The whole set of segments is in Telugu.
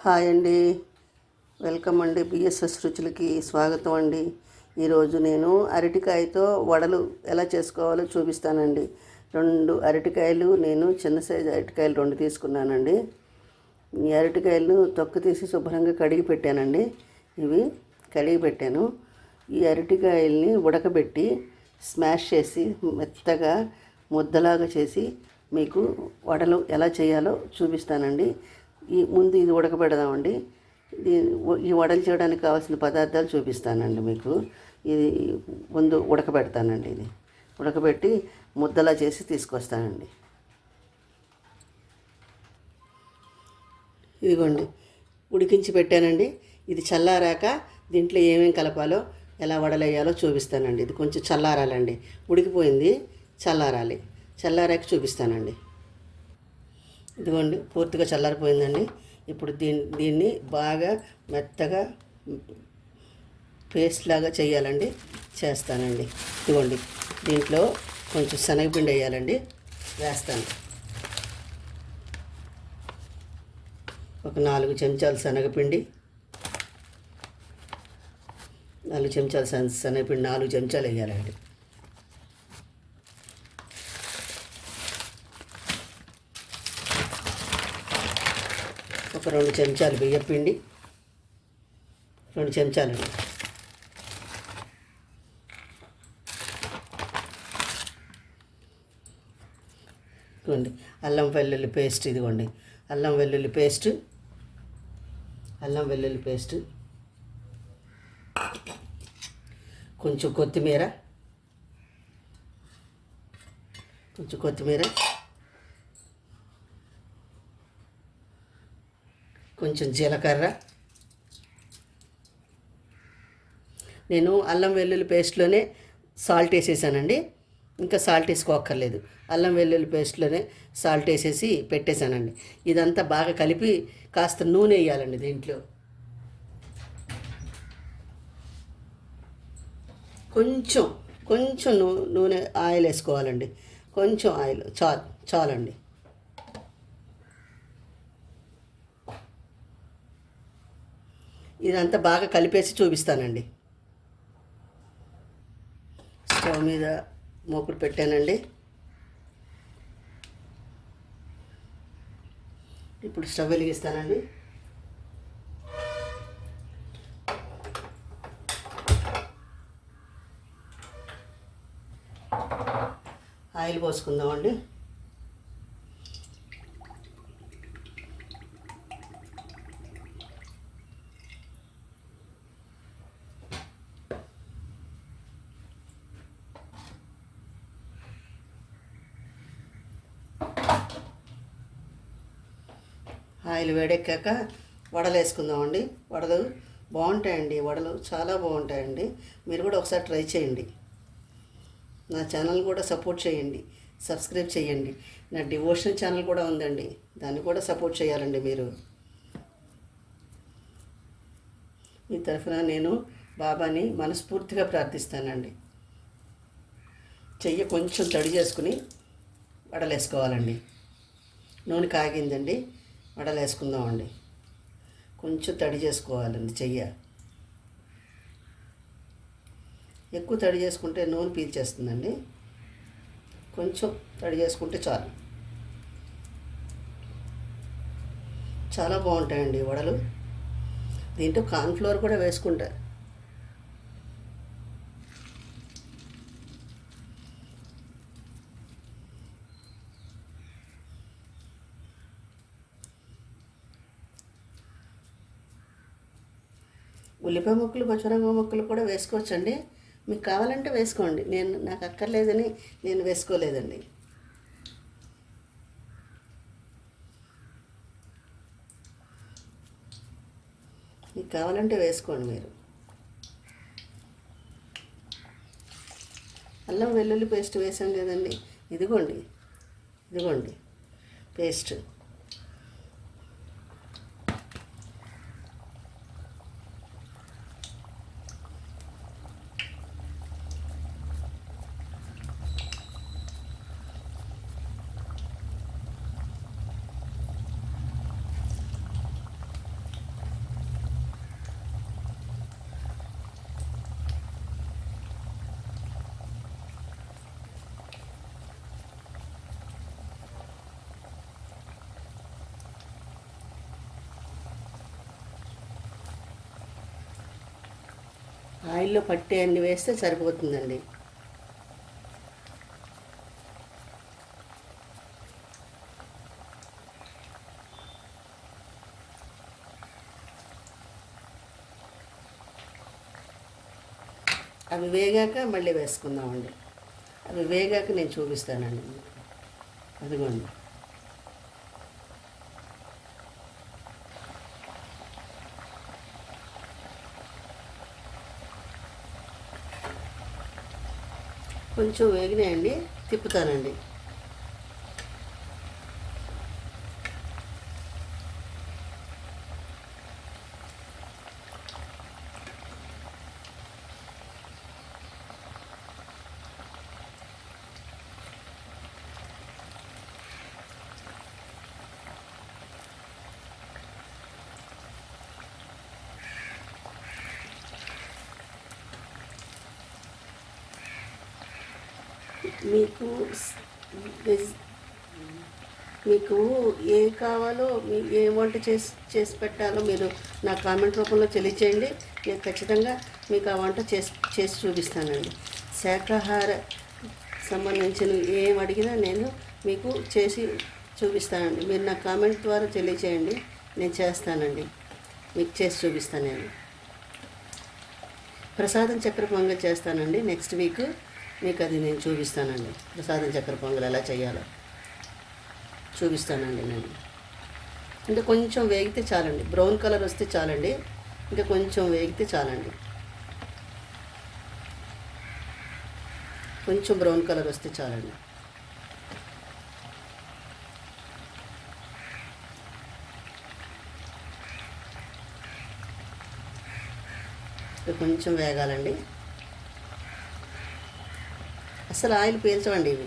హాయ్ అండి, వెల్కమ్ అండి. బిఎస్ఎస్ రుచులకి స్వాగతం అండి. ఈరోజు నేను అరటికాయతో వడలు ఎలా చేసుకోవాలో చూపిస్తానండి. 2 అరటికాయలు, నేను చిన్న సైజు అరటికాయలు 2 తీసుకున్నానండి. ఈ అరటికాయలు తొక్క తీసి శుభ్రంగా కడిగి పెట్టానండి. ఇవి కడిగి పెట్టాను. ఈ అరటికాయల్ని ఉడకబెట్టి స్మాష్ చేసి మెత్తగా ముద్దలాగా చేసి మీకు వడలు ఎలా చేయాలో చూపిస్తానండి. ముందు ఇది ఉడకబెడదామండి. ఈ వడలు చేయడానికి కావాల్సిన పదార్థాలు చూపిస్తానండి మీకు. ఇది ముందు ఉడకబెడతానండి. ఇది ఉడకబెట్టి ముద్దలా చేసి తీసుకొస్తానండి. ఇదిగోండి, ఉడికించి పెట్టానండి. ఇది చల్లారాక దీంట్లో ఏమేమి కలపాలో, ఎలా వడలేయాలో చూపిస్తానండి. ఇది కొంచెం చల్లారాలండి. ఉడికిపోయింది, చల్లారాలి. చల్లారాక చూపిస్తానండి. ఇదిగోండి, పూర్తిగా చల్లారిపోయిందండి. ఇప్పుడు దీన్ని బాగా మెత్తగా పేస్ట్ లాగా చేయాలండి. చేస్తానండి. ఇదిగోండి, దీంట్లో కొంచెం శనగపిండి వేయాలండి. వేస్తాను. ఒక 4 చెంచాలు శనగపిండి, 4 చెంచాలు శనగపిండి 4 చెంచాలు వేయాలండి. ఒక 2 చెంచాలు బియ్యపిండి, 2 చెంచాలండి. ఇదిగోండి, అల్లం వెల్లుల్లి పేస్ట్. ఇదిగోండి, అల్లం వెల్లుల్లి పేస్ట్, కొంచెం కొత్తిమీర, కొంచెం జీలకర్ర. నేను అల్లం వెల్లుల్లి పేస్ట్లోనే సాల్ట్ వేసేసానండి. ఇంకా సాల్ట్ వేసుకోక్కర్లేదు. అల్లం వెల్లుల్లి పేస్ట్లోనే సాల్ట్ వేసేసి పెట్టేశానండి. ఇదంతా బాగా కలిపి కాస్త నూనె వేయాలండి. దీంట్లో కొంచెం నూనె ఆయిల్ వేసుకోవాలండి. కొంచెం ఆయిల్ చాలండి. ఇదంతా బాగా కలిపేసి చూపిస్తానండి. స్టవ్ మీద మూకుడు పెట్టానండి. ఇప్పుడు స్టవ్ వెలిగిస్తానండి. ఆయిల్ పోసుకుందామండి. ఆయిల్ వేడెక్కాక వడలు వేసుకుందామండి. వడలు బాగుంటాయండి. వడలు చాలా బాగుంటాయండి. మీరు కూడా ఒకసారి ట్రై చేయండి. నా ఛానల్ కూడా సపోర్ట్ చేయండి, సబ్స్క్రైబ్ చేయండి. నా డివోషనల్ ఛానల్ కూడా ఉందండి, దాన్ని కూడా సపోర్ట్ చేయాలండి మీరు. మీ తరఫున నేను బాబాని మనస్ఫూర్తిగా ప్రార్థిస్తానండి. చెయ్యి కొంచెం తడి చేసుకుని వడలు వేసుకోవాలండి. నూనె కాగిందండి, వడలు వేసుకుందామండి. కొంచెం తడి చేసుకోవాలండి చెయ్య. ఎక్కువ తడి చేసుకుంటే నూనె పీల్చేస్తుందండి. కొంచెం తడి చేసుకుంటే చాలు. చాలా బాగుంటాయండి వడలు. దీంట్లో కార్న్ఫ్లోర్ కూడా వేసుకుంటారు. ఉల్లిపాయ ముక్కలు, పచ్చిమిరపకాయ ముక్కలు కూడా వేసుకోవచ్చండి. మీకు కావాలంటే వేసుకోండి. నాకు అక్కర్లేదని నేను వేసుకోలేదండి. మీకు కావాలంటే వేసుకోండి మీరు. అల్లం వెల్లుల్లి పేస్ట్ వేసాం కదండి. ఇదిగోండి పేస్ట్. ఆయిల్లో పట్టే అన్ని వేస్తే సరిపోతుందండి. అవి వేగాక మళ్ళీ వేసుకుందామండి. అవి వేగాక నేను చూపిస్తానండి. అదిగోండి. కొంచెం వేగినాయండి, తిప్పుతానండి. మీకు మీకు ఏ కావాలో, ఏ వంట చేసి పెట్టాలో మీరు నా కామెంట్ రూపంలో తెలియచేయండి. నేను ఖచ్చితంగా మీకు ఆ వంట చేసి చూపిస్తానండి. శాకాహార సంబంధించిన ఏం అడిగినా నేను మీకు చేసి చూపిస్తానండి. మీరు నా కామెంట్ ద్వారా తెలియచేయండి, నేను చేస్తానండి. మీకు చేసి చూపిస్తాను. నేను ప్రసాదం చక్కెర పొంగల్ చేస్తానండి నెక్స్ట్ వీక్. మీకు అది నేను చూపిస్తానండి. ప్రసాదం చక్కెర పొంగల్ ఎలా చేయాలో చూపిస్తానండి నేను. ఇంకా కొంచెం వేగితే చాలండి, బ్రౌన్ కలర్ వస్తే చాలండి. ఇంకా కొంచెం వేగితే చాలండి, కొంచెం బ్రౌన్ కలర్ వస్తే చాలండి. కొంచెం వేగాలండి. అసలు ఆయిల్ పీల్చవండి ఇవి.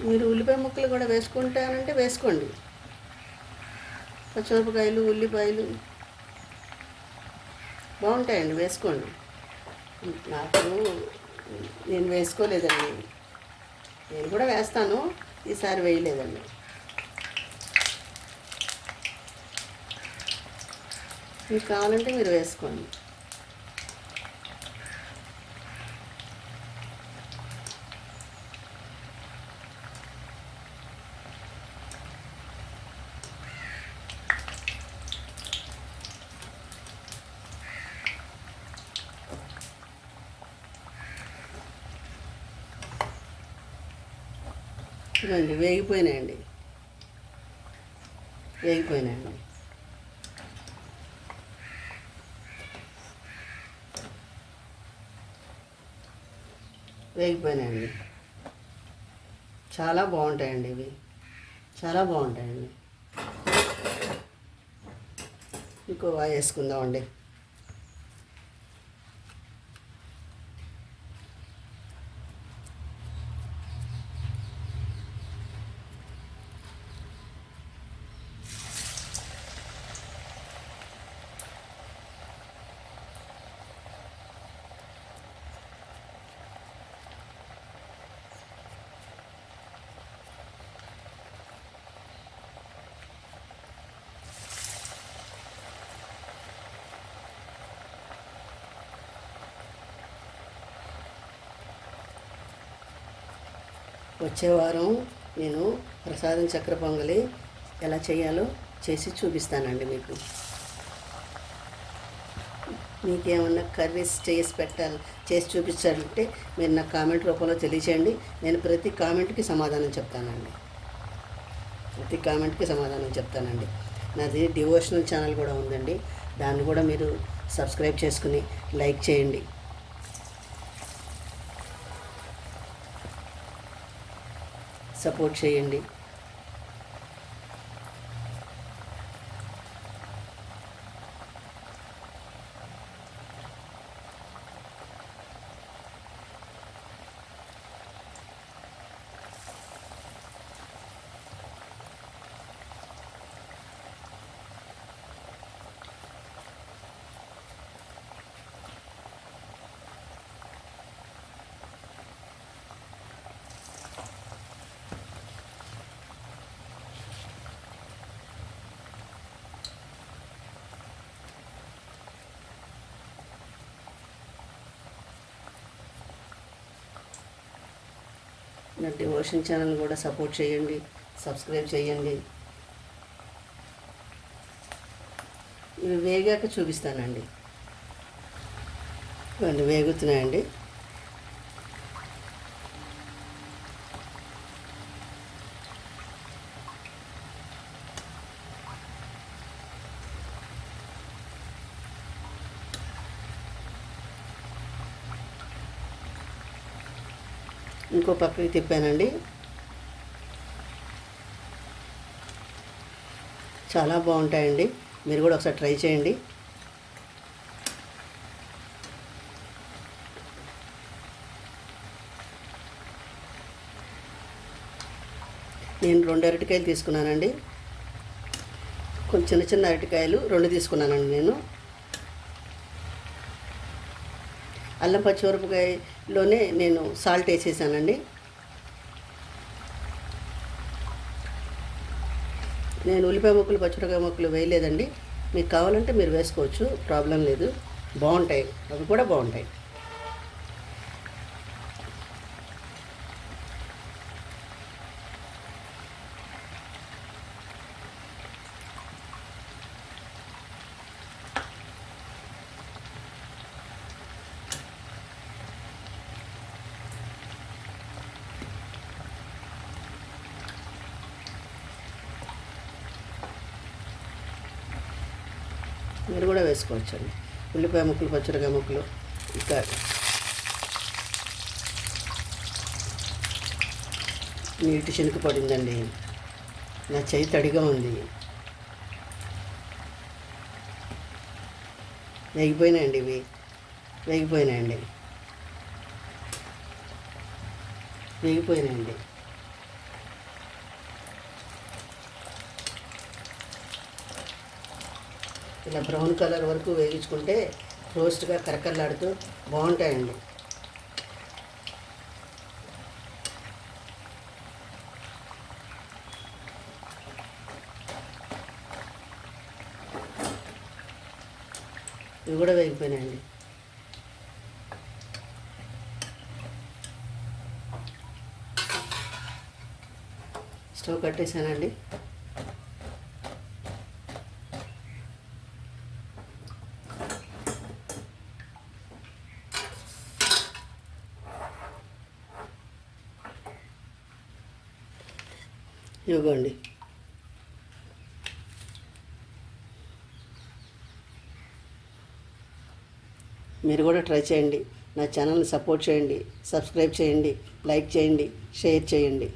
మీరు ఉల్లిపాయ ముక్కలు కూడా వేసుకుంటానంటే వేసుకోండి. పచ్చిమిరపకాయలు, ఉల్లిపాయలు బాగుంటాయండి, వేసుకోండి. నాకు నేను వేసుకోలేదండి. నేను కూడా వేస్తాను, ఈసారి వేయలేదండి. మీకు కావాలంటే మీరు వేసుకోండి. ఇదండి వేగిపోయినాయండి. వేగిపోయినాయండి. వేగిపోయినాయండి. చాలా బాగుంటాయండి ఇవి, చాలా బాగుంటాయండి. ఇంకో వాయి వేసుకుందామండి. వచ్చే వారం నేను ప్రసాదం చక్కెర పొంగలి ఎలా చేయాలో చేసి చూపిస్తానండి మీకు. మీకేమన్నా కర్రీస్ చేసి చూపించాలంటే మీరు నా కామెంట్ రూపంలో తెలియచేయండి. నేను ప్రతి కామెంట్కి సమాధానం చెప్తానండి. ప్రతి కామెంట్కి సమాధానం చెప్తానండి. నాది డివోషనల్ ఛానల్ కూడా ఉందండి, దాన్ని కూడా మీరు సబ్స్క్రైబ్ చేసుకుని లైక్ చేయండి. సపోర్ట్ చేయండి. నా డివోషన్ ఛానల్ కూడా సపోర్ట్ చేయండి, సబ్స్క్రైబ్ చేయండి. ఇవి వేగాక చూపిస్తానండి. ఇవన్నీ వేగుతున్నాయండి. ఇంకో పక్కకి తిప్పానండి. చాలా బాగుంటాయండి, మీరు కూడా ఒకసారి ట్రై చేయండి. నేను 2 అరటికాయలు తీసుకున్నానండి. కొంచెం చిన్న చిన్న అరటికాయలు 2 తీసుకున్నానండి. నేను అల్లం పచ్చిమిరపకాయలోనే నేను సాల్ట్ వేసేసానండి. నేను ఉల్లిపాయ ముక్కలు పచ్చిమిరపకాయ ముక్కలు వేయలేదండి. మీకు కావాలంటే మీరు వేసుకోవచ్చు, ప్రాబ్లం లేదు. బాగుంటాయి, అవి కూడా బాగుంటాయి. మీరు కూడా వేసుకోవచ్చండి. ఉల్లిపాయ ముక్కలు పచ్చిమిరపకాయ ముక్కలు. ఇంకా నీటి చినుకు పడిందండి, నా చేయి తడిగా ఉంది. వేగిపోయినాయండి, ఇవి వేగిపోయినాయండి. ఇలా బ్రౌన్ కలర్ వరకు వేగించుకుంటే రోస్ట్గా కరకరలాడుతూ బాగుంటాయండి. ఇవి కూడా వేగిపోయినాయండి. స్టవ్ కట్టేసానండి. ఇవ్వండి. మీరు కూడా ట్రై చేయండి. నా ఛానల్ని సపోర్ట్ చేయండి, సబ్స్క్రైబ్ చేయండి, లైక్ చేయండి, షేర్ చేయండి.